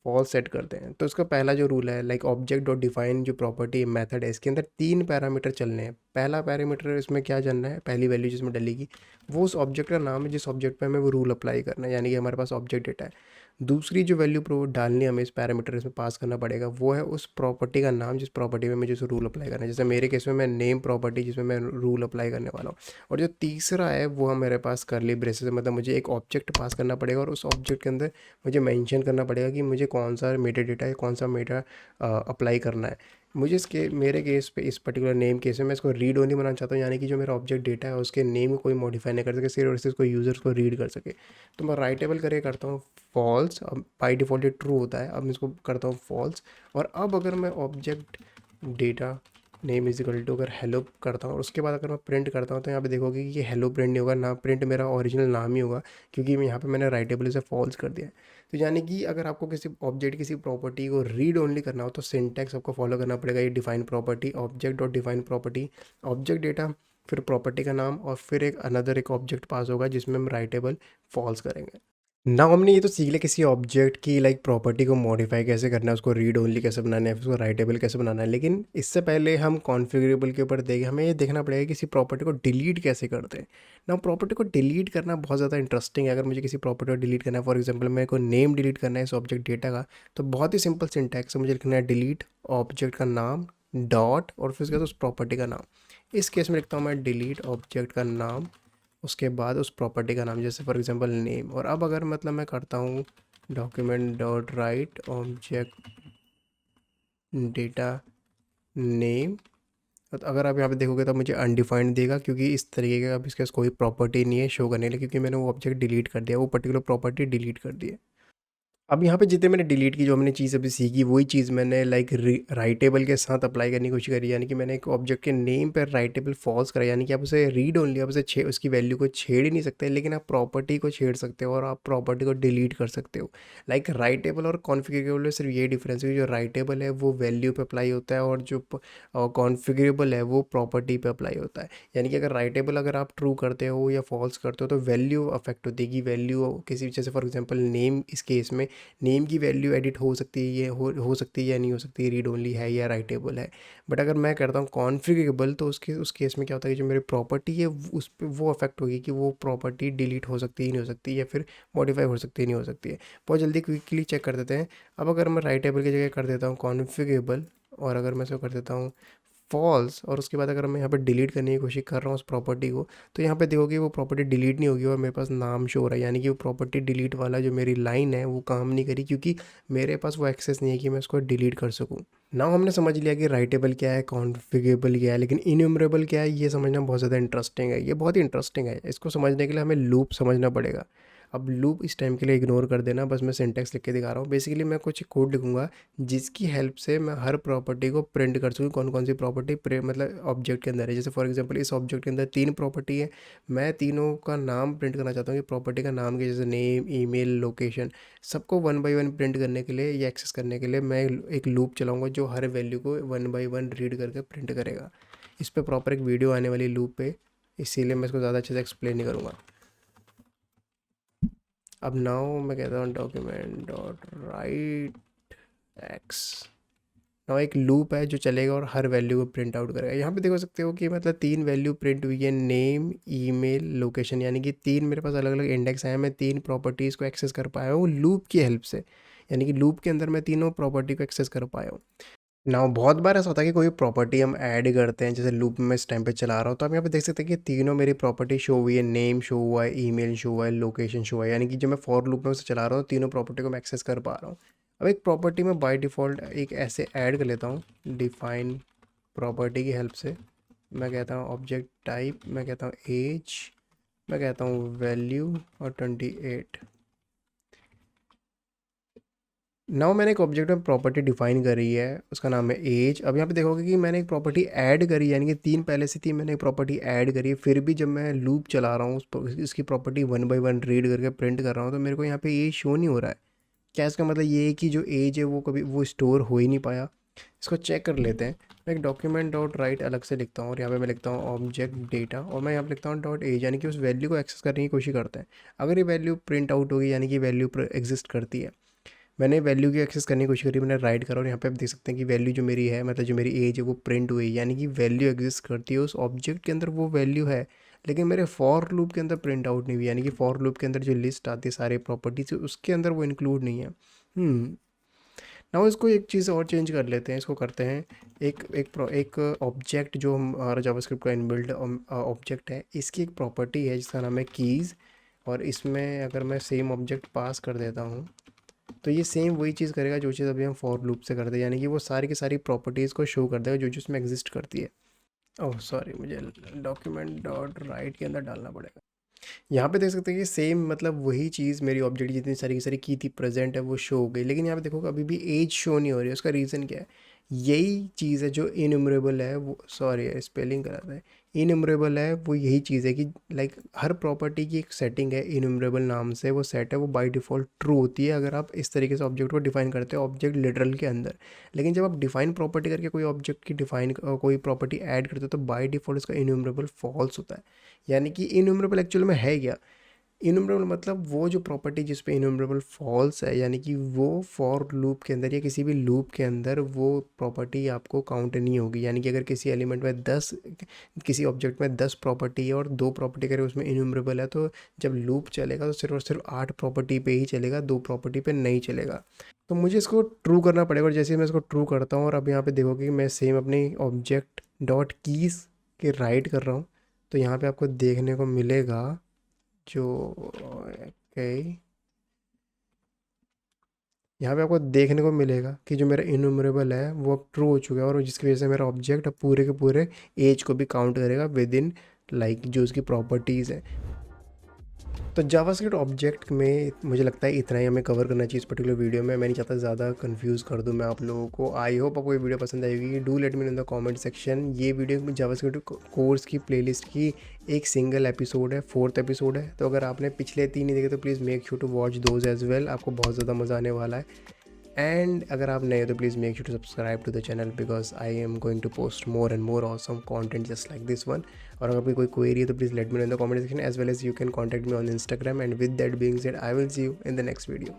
फॉल्स सेट करते हैं। तो इसका पहला जो रूल है, लाइक ऑब्जेक्ट डॉट डिफाइन जो प्रॉपर्टी मेथड है, इसके अंदर 3 पैरामीटर चलने हैं। पहला पैरामीटर इसमें क्या जानना है, पहली वैल्यू जिसमें डलेगी वो उस ऑब्जेक्ट का नाम है जिस ऑब्जेक्ट पे हमें वो रूल अप्लाई करना है, यानी कि हमारे पास ऑब्जेक्ट डेटा है। दूसरी जो वैल्यू प्रो डालनी है हमें इस पैरामीटर इसमें पास करना पड़ेगा, वो है उस प्रॉपर्टी का नाम जिस प्रॉपर्टी में मुझे उसे रूल अप्लाई करना है। जैसे मेरे केस में मैं नेम प्रॉपर्टी जिसमें मैं रूल अप्लाई करने वाला हूँ। और जो तीसरा है वो है मेरे पास करली ब्रेसेस है, मतलब मुझे एक ऑब्जेक्ट पास करना पड़ेगा और उस ऑब्जेक्ट के अंदर मुझे मेंशन करना पड़ेगा कि मुझे कौन सा मेटा डेटा है, कौन सा मेटा अप्लाई करना है। मुझे इसके मेरे केस पे इस पर्टिकुलर नेम केस में मैं इसको रीड ओनली बनाना चाहता हूँ, यानी कि जो मेरा ऑब्जेक्ट डेटा है उसके नेम को कोई मॉडिफाई नहीं कर सके, सिर्फ और सिर्फ कोई यूज़र को रीड कर सके। तो मैं राइटेबल करके करता हूँ फॉल्स, अब बाई डिफ़ॉल्ट ये ट्रू होता है, अब मैं इसको करता हूँ फॉल्स। और अब अगर मैं object data name is equal to अगर हेलो करता हूँ और उसके बाद अगर मैं प्रिंट करता हूँ तो यहाँ पे देखोगे कि ये हेलो प्रिंट नहीं होगा ना, प्रिंट मेरा ओरिजिनल नाम ही होगा, क्योंकि मैं यहाँ पे मैंने राइटेबल से फॉल्स कर दिया है। तो यानी कि अगर आपको किसी ऑब्जेक्ट किसी प्रॉपर्टी को रीड ओनली करना हो तो सिंटैक्स आपको फॉलो करना पड़ेगा, ये define property object dot define property object data, फिर प्रॉपर्टी का नाम और फिर एक अनदर एक ऑब्जेक्ट पास होगा जिसमें हम राइटेबल फॉल्स करेंगे। ना हमने ये तो सीख लिया किसी ऑब्जेक्ट की लाइक प्रॉपर्टी को मॉडिफाई कैसे करना है, उसको रीड ओनली कैसे बनाना है, फिर उसको राइटेबल कैसे बनाना है। लेकिन इससे पहले हम कॉन्फ़िगरेबल के ऊपर देखें, हमें ये देखना पड़ेगा कि किसी प्रॉपर्टी को डिलीट कैसे करते हैं। ना प्रॉपर्टी को डिलीट करना बहुत ज़्यादा इंटरेस्टिंग है। अगर मुझे किसी प्रॉपर्टी को डिलीट करना है, फॉर एग्जाम्पल मेरे को नेम डिलीट करना है इस ऑब्जेक्ट डेटा का, तो बहुत ही सिंपल सिंटैक्स है, मुझे लिखना है डिलीट ऑब्जेक्ट का नाम डॉट और फिर उसके बाद उस प्रॉपर्टी का नाम। इस केस में लिखता हूँ मैं डिलीट ऑब्जेक्ट का नाम, उसके बाद उस प्रॉपर्टी का नाम, जैसे फॉर एग्जांपल नेम। और अब अगर मतलब मैं करता हूँ document dot right object data name, तो अगर आप यहाँ पे देखोगे तो मुझे अनडिफाइंड देगा, क्योंकि इस तरीके का अब इसके पास कोई प्रॉपर्टी नहीं है शो करने के लिए, क्योंकि मैंने वो ऑब्जेक्ट डिलीट कर दिया, वो पर्टिकुलर प्रॉपर्टी डिलीट कर दी है। अब यहाँ पे जितने मैंने डिलीट की जो हमने चीज़ अभी सीखी वही चीज़ मैंने लाइक राइटेबल के साथ अप्लाई करने की कोशिश करी, यानी कि मैंने एक ऑब्जेक्ट के नेम पर राइटेबल फॉल्स करा, यानी कि आप उसे रीड ओनली, आप उसे उसकी वैल्यू को छेड़ ही नहीं सकते, लेकिन आप प्रॉपर्टी को छेड़ सकते हो और आप प्रॉपर्टी को डिलीट कर सकते हो। लाइक राइटेबल और कॉन्फ़िगरेबल में सिर्फ ये डिफरेंस है, जो राइटेबल है वो वैल्यू पे अप्लाई होता है और जो कॉन्फ़िगरेबल है वो प्रॉपर्टी पे अप्लाई होता है। यानी कि अगर राइटेबल अगर आप ट्रू करते हो या फॉल्स करते हो तो वैल्यू अफेक्ट होती है, कि वैल्यू किसी जैसे फॉर एग्जांपल नेम, इस केस में नेम की वैल्यू एडिट हो सकती है, ये हो सकती है या नहीं हो सकती, रीड ओनली है या राइटेबल है। बट अगर मैं करता हूँ कॉन्फ़िगरेबल तो उस केस में क्या होता है कि जो मेरी प्रॉपर्टी है उस पर वो अफेक्ट होगी, कि वो प्रॉपर्टी डिलीट हो सकती है नहीं हो सकती, या फिर मॉडिफाई हो सकती है नहीं हो सकती है। बहुत जल्दी क्विकली चेक कर देते हैं। अब अगर मैं राइटेबल की जगह कर देता हूँ कॉन्फ़िगरेबल और अगर मैं इसको कर देता हूँ फॉल्स, और उसके बाद अगर मैं यहाँ पर डिलीट करने की कोशिश कर रहा हूँ उस प्रॉपर्टी को, तो यहाँ पे देखोगे वो प्रॉपर्टी डिलीट नहीं होगी और मेरे पास नाम शो हो रहा है, यानी कि वो प्रॉपर्टी डिलीट वाला जो मेरी लाइन है वो काम नहीं करी, क्योंकि मेरे पास वो एक्सेस नहीं है कि मैं उसको डिलीट कर सकूँ। नाउ हमने समझ लिया कि राइटेबल क्या है, कॉन्फ़िगरेबल क्या है, लेकिन इन्यूमरेबल क्या है ये समझना बहुत ज़्यादा इंटरेस्टिंग है। ये बहुत ही इंटरेस्टिंग है, इसको समझने के लिए हमें लूप समझना पड़ेगा। अब लूप इस टाइम के लिए इग्नोर कर देना, बस मैं सिंटैक्स लिख के दिखा रहा हूँ। बेसिकली मैं कुछ कोड लिखूंगा जिसकी हेल्प से मैं हर प्रॉपर्टी को प्रिंट कर सकूँ, कौन कौन सी प्रॉपर्टी मतलब ऑब्जेक्ट के अंदर है। जैसे फॉर एग्जांपल इस ऑब्जेक्ट के अंदर 3 प्रॉपर्टी है, मैं तीनों का नाम प्रिंट करना चाहता हूँ कि प्रॉपर्टी का नाम के जैसे नेम, ईमेल, लोकेशन, सबको 1 बाय 1 प्रिंट करने के लिए या एक्सेस करने के लिए मैं एक लूप चलाऊँगा जो हर वैल्यू को 1 बाय 1 रीड करके प्रिंट करेगा। इस पर प्रॉपर एक वीडियो आने वाली लूप पे, इसीलिए मैं इसको ज़्यादा अच्छे से एक्सप्लेन नहीं करूँगा। अब नाउ मैं कहता हूँ document dot right x, now एक लूप है जो चलेगा और हर वैल्यू को प्रिंट आउट करेगा। यहाँ पे देखो सकते हो कि मतलब 3 वैल्यू प्रिंट हुई है, नेम, ईमेल, लोकेशन, यानी कि 3 मेरे पास अलग अलग इंडेक्स आए हैं, मैं 3 प्रॉपर्टीज़ को एक्सेस कर पाया हूँ लूप की हेल्प से, यानी कि लूप के अंदर मैं तीनों प्रॉपर्टी को एक्सेस कर पाया हूँ। नाउ बहुत बार ऐसा होता है कि कोई प्रॉपर्टी हम ऐड करते हैं, जैसे लूप में इस टाइम पे चला रहा हूँ, तो आप यहाँ पे देख सकते हैं कि तीनों मेरी प्रॉपर्टी शो हुई है, नेम शो हुआ है, ईमेल शो हुआ है, लोकेशन शो हुआ है, यानी कि जो मैं फॉर लूप में उसे चला रहा हूँ तीनों प्रॉपर्टी को मैं एक्सेस कर पा रहा हूँ। अब एक प्रॉपर्टी में बाय डिफ़ॉल्ट एक ऐसे ऐड कर लेता हूँ डिफाइन प्रॉपर्टी की हेल्प से। मैं कहता हूँ ऑब्जेक्ट टाइप, मैं कहता हूँ एज मैं कहता हूँ वैल्यू और 28। नाउ मैंने एक ऑब्जेक्ट में प्रॉपर्टी डिफाइन करी है, उसका नाम है एज। अब यहाँ पे देखोगे कि मैंने एक प्रॉपर्टी ऐड करी, यानी कि 3 पहले से थी, मैंने एक प्रॉपर्टी ऐड करी है। फिर भी जब मैं लूप चला रहा हूँ इसकी प्रॉपर्टी 1 बाई 1 रीड करके प्रिंट कर रहा हूँ, तो मेरे को यहाँ पे एज शो नहीं हो रहा है। क्या इसका मतलब ये है कि जो एज है वो कभी वो स्टोर हो ही नहीं पाया? इसको चेक कर लेते हैं। मैं एक डॉक्यूमेंट डॉट राइट अलग से लिखता हूँ और यहाँ पे मैं लिखता हूँ ऑब्जेक्ट डेटा, और मैं यहाँ पे लिखता हूँ डॉट एज, यानी कि उस वैल्यू को एक्सेस करने की कोशिश करते हैं। अगर ये वैल्यू प्रिंट आउट होगी, यानी कि वैल्यू एग्जिस्ट करती है। मैंने वैल्यू की एक्सेस करने की कोशिश करी, मैंने राइट करा, और यहाँ पे आप देख सकते हैं कि वैल्यू जो मेरी है, मतलब जो मेरी एज है वो प्रिंट हुई, यानी कि वैल्यू एग्जिस्ट करती है उस ऑब्जेक्ट के अंदर, वो वैल्यू है। लेकिन मेरे फॉर लूप के अंदर प्रिंट आउट नहीं हुई, यानी कि फॉर लूप के अंदर जो लिस्ट आती है सारे प्रॉपर्टीज, उसके अंदर वो इंक्लूड नहीं है। नाउ इसको एक चीज़ और चेंज कर लेते हैं, इसको करते हैं एक ऑब्जेक्ट जो हमारा जावास्क्रिप्ट का इनबिल्ट ऑब्जेक्ट है, इसकी एक प्रॉपर्टी है जिसका नाम है कीज़। और इसमें अगर मैं सेम ऑब्जेक्ट पास कर देता हूँ, तो ये सेम वही चीज़ करेगा जो चीज़ अभी हम फॉर लूप से करते हैं, यानी कि वो सारी की सारी प्रॉपर्टीज़ को शो कर देगा जो जो उसमें एग्जिस्ट करती है। ओह सॉरी, मुझे डॉक्यूमेंट डॉट राइट के अंदर डालना पड़ेगा। यहाँ पे देख सकते हैं कि सेम मतलब वही चीज़ मेरी ऑब्जेक्ट जितनी सारी की सारी की थी प्रेजेंट है वो शो हो गई, लेकिन यहाँ पे देखो अभी भी एज शो नहीं हो रही है। उसका रीज़न क्या है? यही चीज़ है जो इनमरेबल है, वो सॉरी स्पेलिंग कराता है, इनमरेबल है। वो यही चीज़ है कि लाइक हर प्रॉपर्टी की एक सेटिंग है, इनमरेबल नाम से वो सेट है, वो बाय डिफ़ॉल्ट ट्रू होती है अगर आप इस तरीके से ऑब्जेक्ट को डिफाइन करते हो ऑब्जेक्ट लिटरल के अंदर। लेकिन जब आप डिफाइन प्रॉपर्टी करके कोई ऑब्जेक्ट की डिफाइन कोई प्रॉपर्टी ऐड करते हो, तो बाय डिफ़ॉल्ट उसका इनमरेबल फॉल्स होता है। यानी कि इन्यूमरेबल एक्चुअल में है क्या? इन्यूमरेबल मतलब वो जो प्रॉपर्टी जिस पे इन्यूमरेबल फॉल्स है, यानी कि वो फॉर लूप के अंदर या किसी भी लूप के अंदर वो प्रॉपर्टी आपको काउंट नहीं होगी। यानी कि अगर किसी एलिमेंट में 10, किसी ऑब्जेक्ट में 10 प्रॉपर्टी है और 2 प्रॉपर्टी अगर उसमें इन्यूमरेबल है, तो जब लूप चलेगा तो सिर्फ और सिर्फ 8 प्रॉपर्टी पे ही चलेगा, 2 प्रॉपर्टी पे नहीं चलेगा। तो मुझे इसको ट्रू करना पड़ेगा, और जैसे मैं इसको ट्रू करता हूँ, और अब यहाँ पे देखोगे कि मैं सेम अपनी ऑब्जेक्ट डॉट कीज़ के राइट कर रहा हूँ, तो यहाँ पे आपको देखने को मिलेगा जो ओके, यहाँ पे आपको देखने को मिलेगा कि जो मेरा इन्यूमरेबल है वो अब ट्रू हो चुका है, और जिसकी वजह से मेरा ऑब्जेक्ट अब पूरे के पूरे एज को भी काउंट करेगा विद इन लाइक जो उसकी प्रॉपर्टीज़ है। तो जावास्क्रिप्ट ऑब्जेक्ट में मुझे लगता है इतना ही हमें कवर करना चाहिए इस पर्टिकुलर वीडियो में। मैं नहीं चाहता ज़्यादा कंफ्यूज कर दूं मैं आप लोगों को। आई होप आपको ये वीडियो पसंद आएगी। Do let me in the comment section. ये वीडियो जावास्क्रिप्ट कोर्स की प्लेलिस्ट की एक सिंगल एपिसोड है, 4th एपिसोड है। तो अगर आपने पिछले 3 नहीं देखे तो please make sure to watch those as well, आपको बहुत ज़्यादा मज़ा आने वाला है। एंड अगर आप नए हो तो please make sure to subscribe to the channel, because I am going to post more and more awesome content just like this one. और अगर कोई क्वेरी है तो please let me know in the comment section, as well as you can contact me on Instagram. And with that being said, I will see you in the next video.